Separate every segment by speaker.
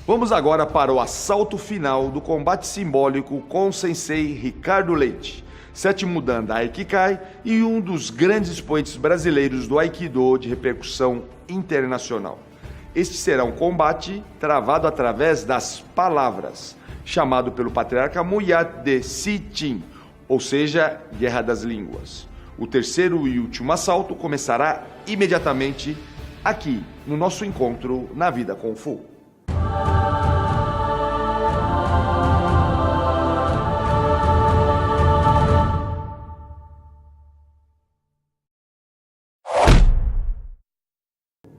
Speaker 1: Vamos agora para o assalto final do combate simbólico com o sensei Ricardo Leite, sétimo dan da Aikikai e um dos grandes expoentes brasileiros do Aikido de repercussão internacional. Este será um combate travado através das palavras, chamado pelo patriarca Moyat de Sichin, ou seja, Guerra das Línguas. O terceiro e último assalto começará imediatamente aqui, no nosso encontro na Vida Kung Fu.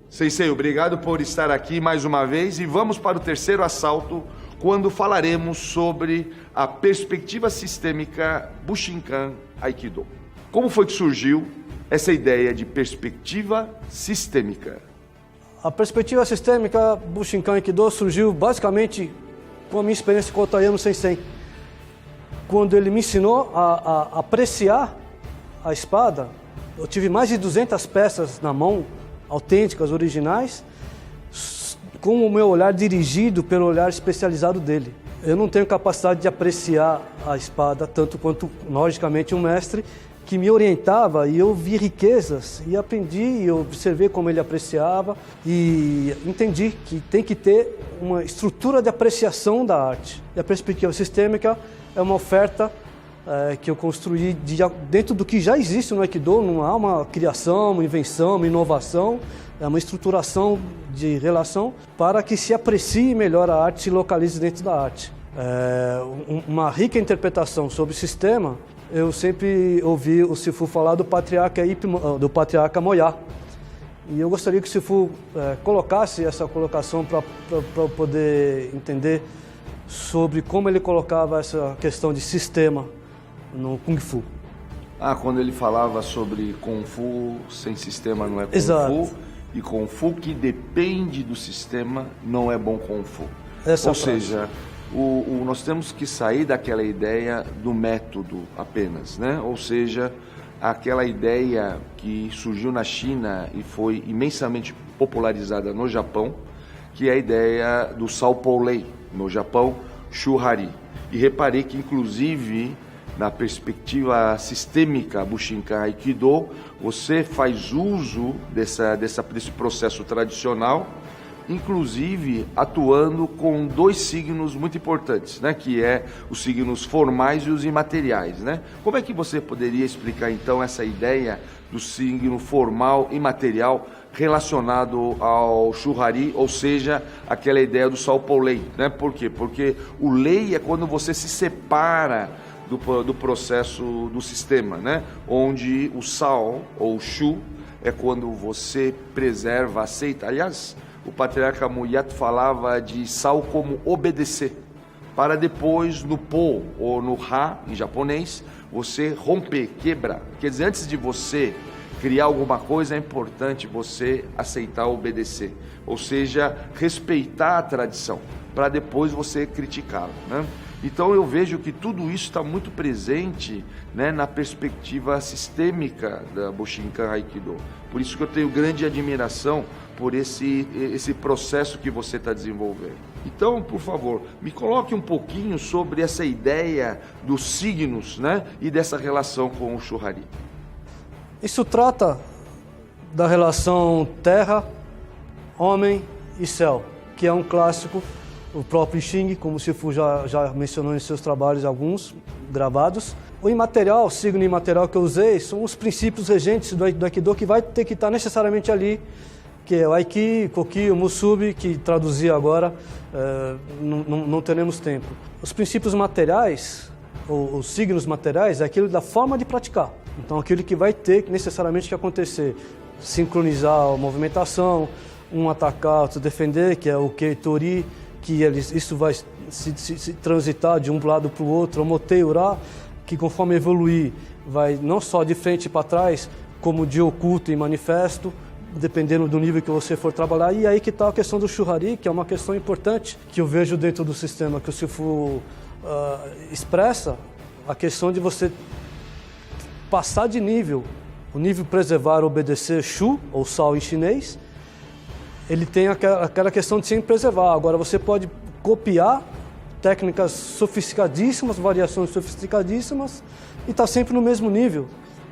Speaker 1: Sensei, obrigado por estar aqui mais uma vez e vamos para o terceiro assalto, quando falaremos sobre a perspectiva sistêmica Bushinkan Aikido. Como foi que surgiu essa ideia de perspectiva sistêmica?
Speaker 2: A perspectiva sistêmica Bushinkan Aikido surgiu basicamente com a minha experiência com o Otayama Sensei. Quando ele me ensinou a apreciar a espada, eu tive mais de 200 peças na mão, autênticas, originais, com o meu olhar dirigido pelo olhar especializado dele. Eu não tenho capacidade de apreciar a espada tanto quanto, logicamente, um mestre que me orientava, e eu vi riquezas e aprendi e observei como ele apreciava e entendi que tem que ter uma estrutura de apreciação da arte. E a perspectiva sistêmica é uma oferta que eu construí dentro do que já existe no Aikido. Não há uma criação, uma invenção, uma inovação, é uma estruturação de relação para que se aprecie melhor a arte e se localize dentro da arte. Uma rica interpretação sobre o sistema, eu sempre ouvi o Sifu falar do patriarca Moyat. E eu gostaria que o Sifu colocasse essa colocação para poder entender sobre como ele colocava essa questão de sistema no Kung Fu.
Speaker 1: Quando ele falava sobre Kung Fu sem sistema não é Kung
Speaker 2: Exato.
Speaker 1: Fu, e Kung Fu que depende do sistema não é bom Kung Fu.
Speaker 2: Ou
Speaker 1: seja, nós temos que sair daquela ideia do método apenas, né? Ou seja, aquela ideia que surgiu na China e foi imensamente popularizada no Japão, que é a ideia do Sao-Poulei, no Japão, Shuhari. E reparei que, inclusive, na perspectiva sistêmica Bushinkan Aikido, você faz uso desse processo tradicional, inclusive atuando com dois signos muito importantes, né? Que é os signos formais e os imateriais, né? Como é que você poderia explicar então essa ideia do signo formal e material relacionado ao Shuhari, ou seja, aquela ideia do Sao-Poulei, né? Por quê? Porque o lei é quando você se separa do processo do sistema, né? Onde o Sao ou Shu é quando você preserva, aceita. Aliás, o patriarca Moyat falava de Sao como obedecer, para depois no Po ou no Ha, em japonês, você romper, quebrar. Quer dizer, antes de você criar alguma coisa, é importante você aceitar, obedecer. Ou seja, respeitar a tradição, para depois você criticá-la, né? Então eu vejo que tudo isso está muito presente, né, na perspectiva sistêmica da Bushinkan Aikido. Por isso que eu tenho grande admiração por esse processo que você está desenvolvendo. Então, por favor, me coloque um pouquinho sobre essa ideia dos signos, né, e dessa relação com o Shuhari.
Speaker 2: Isso trata da relação terra, homem e céu, que é um clássico. O próprio Xing, como o Sifu já mencionou em seus trabalhos, alguns gravados. O imaterial, o signo imaterial que eu usei, são os princípios regentes do Aikido, que vai ter que estar necessariamente ali, que é o Aiki, Koki, o Musubi, que traduzir agora, não teremos tempo. Os princípios materiais, ou os signos materiais, é aquilo da forma de praticar. Então, aquilo que vai ter necessariamente que acontecer, sincronizar a movimentação, um atacar, outro defender, que é o Keitori, que isso vai se transitar de um lado para o outro, o Motei-ura, que conforme evoluir, vai não só de frente para trás, como de oculto e manifesto, dependendo do nível que você for trabalhar. E aí que está a questão do Shuhari, que é uma questão importante, que eu vejo dentro do sistema que o Sifu expressa, a questão de você passar de nível, o nível preservar, obedecer Shu, ou Sao em chinês, ele tem aquela questão de sempre preservar. Agora, você pode copiar técnicas sofisticadíssimas, variações sofisticadíssimas, e está sempre no mesmo nível.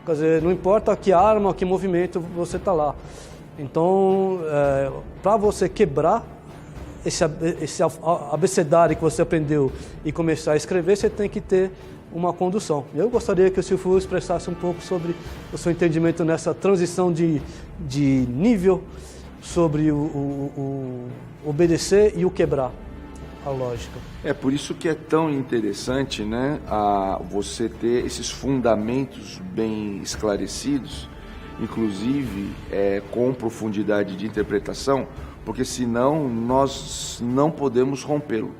Speaker 2: Quer dizer, não importa que arma, que movimento você está lá. Então, para você quebrar esse abecedário que você aprendeu e começar a escrever, você tem que ter uma condução. Eu gostaria que o Sifu expressasse um pouco sobre o seu entendimento nessa transição de nível, sobre o obedecer e o quebrar a lógica.
Speaker 1: É por isso que é tão interessante, né, você ter esses fundamentos bem esclarecidos, inclusive com profundidade de interpretação, porque senão nós não podemos rompê-lo,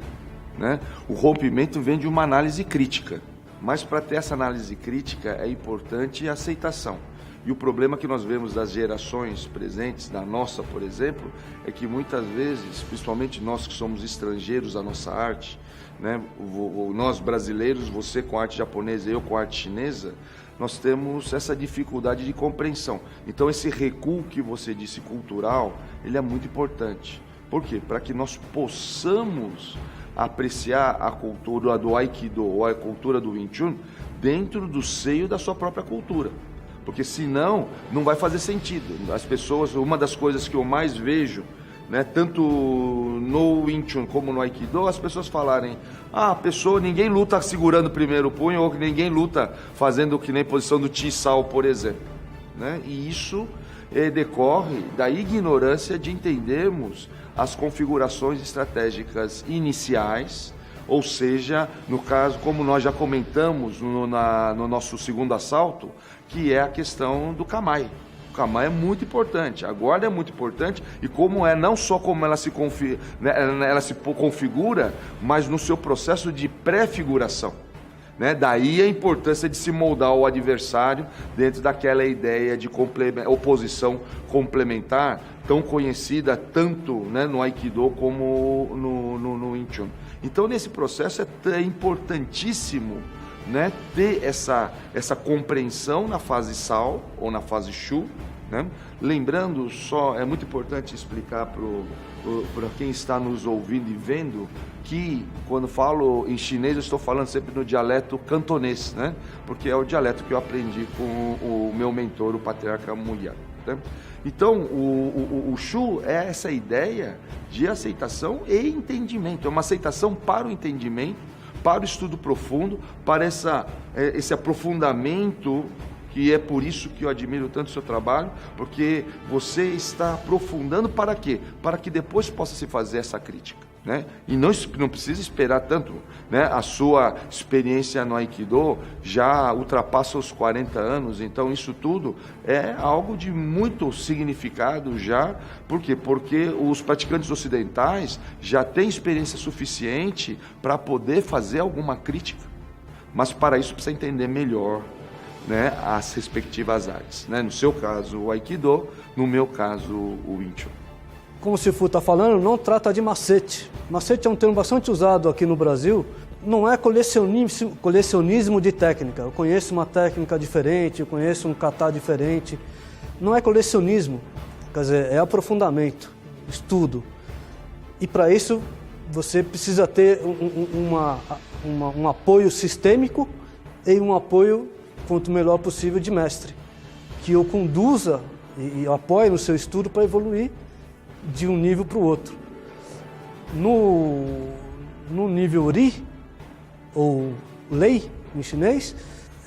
Speaker 1: né? O rompimento vem de uma análise crítica, mas para ter essa análise crítica é importante a aceitação. E o problema que nós vemos das gerações presentes, da nossa, por exemplo, é que muitas vezes, principalmente nós que somos estrangeiros à nossa arte, né, nós brasileiros, você com arte japonesa e eu com arte chinesa, nós temos essa dificuldade de compreensão. Então esse recuo que você disse cultural, ele é muito importante. Por quê? Para que nós possamos apreciar a cultura do Aikido ou a cultura do Wing Chun dentro do seio da sua própria cultura. Porque senão não vai fazer sentido. As pessoas, uma das coisas que eu mais vejo, né, tanto no Wing Chun como no Aikido, as pessoas falarem: ninguém luta segurando o primeiro punho, ou ninguém luta fazendo que nem posição do Chi Sao, por exemplo, né? E isso decorre da ignorância de entendermos as configurações estratégicas iniciais. Ou seja, no caso, como nós já comentamos no nosso segundo assalto, que é a questão do Kamae. O Kamae é muito importante, a guarda é muito importante, e como não só como ela se configura, mas no seu processo de pré-figuração, né? Daí a importância de se moldar o adversário dentro daquela ideia de oposição complementar, tão conhecida tanto, né, no Aikido como no Wing Chun. Então, nesse processo é importantíssimo, né, ter essa compreensão na fase Sao ou na fase Shu, né? Lembrando só, é muito importante explicar para quem está nos ouvindo e vendo, que quando falo em chinês eu estou falando sempre no dialeto cantonês, né? Porque é o dialeto que eu aprendi com o meu mentor, o patriarca Muya, né? Então, o Shu é essa ideia de aceitação e entendimento, é uma aceitação para o entendimento, para o estudo profundo, para esse aprofundamento, que é por isso que eu admiro tanto o seu trabalho, porque você está aprofundando para quê? Para que depois possa se fazer essa crítica, né? E não precisa esperar tanto, né? A sua experiência no Aikido já ultrapassa os 40 anos, então isso tudo é algo de muito significado já. Por quê? Porque os praticantes ocidentais já têm experiência suficiente para poder fazer alguma crítica, mas para isso precisa entender melhor, né, as respectivas artes, né? No seu caso o Aikido, no meu caso o Wing Chun.
Speaker 2: Como o Sifu está falando, não trata de macete. Macete é um termo bastante usado aqui no Brasil. Não é colecionismo de técnica. Eu conheço uma técnica diferente, eu conheço um kata diferente. Não é colecionismo, quer dizer, é aprofundamento, estudo. E para isso você precisa ter um apoio sistêmico e um apoio, quanto melhor possível, de mestre, que o conduza e apoie no seu estudo para evoluir de um nível para o outro. No nível Ri, ou Lei, em chinês,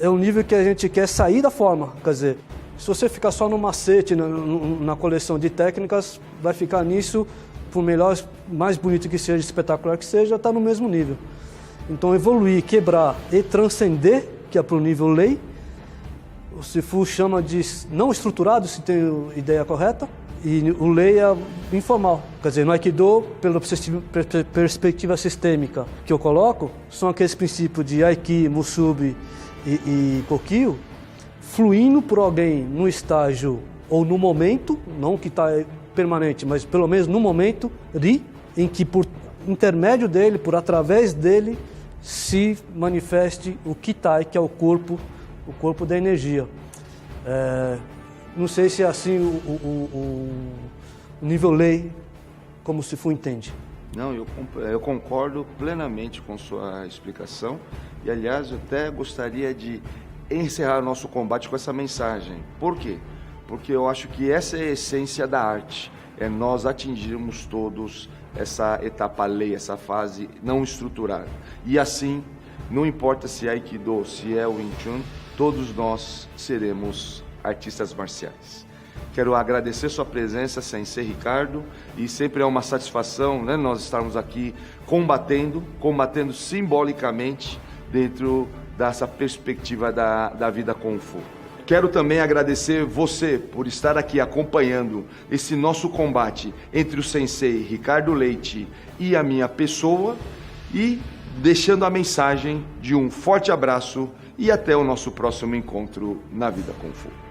Speaker 2: é um nível que a gente quer sair da forma. Quer dizer, se você ficar só no macete, na coleção de técnicas, vai ficar nisso, por melhor, mais bonito que seja, espetacular que seja, está no mesmo nível. Então, evoluir, quebrar e transcender, que é para o nível Lei, o Sifu chama de não estruturado, se tem a ideia correta, e o Lei é informal. Quer dizer, no Aikido, pela perspectiva sistêmica que eu coloco, são aqueles princípios de Aiki, Musubi e Kokyu, fluindo por alguém no estágio ou no momento, não que está permanente, mas pelo menos no momento, Ri, em que por intermédio dele, por através dele, se manifeste o Kitai, que é o corpo da energia. Não sei se é assim nível lei, como o Sifu entende.
Speaker 1: Não, eu concordo plenamente com sua explicação e, aliás, eu até gostaria de encerrar nosso combate com essa mensagem. Por quê? Porque eu acho que essa é a essência da arte, é nós atingirmos todos essa etapa lei, essa fase não estruturada. E assim, não importa se é Aikido, se é o Wing Chun, todos nós seremos artistas marciais. Quero agradecer sua presença, Sensei Ricardo, e sempre é uma satisfação, né, nós estarmos aqui combatendo simbolicamente dentro dessa perspectiva da vida Kung Fu. Quero também agradecer você por estar aqui acompanhando esse nosso combate entre o Sensei Ricardo Leite e a minha pessoa e deixando a mensagem de um forte abraço e até o nosso próximo encontro na vida Kung Fu.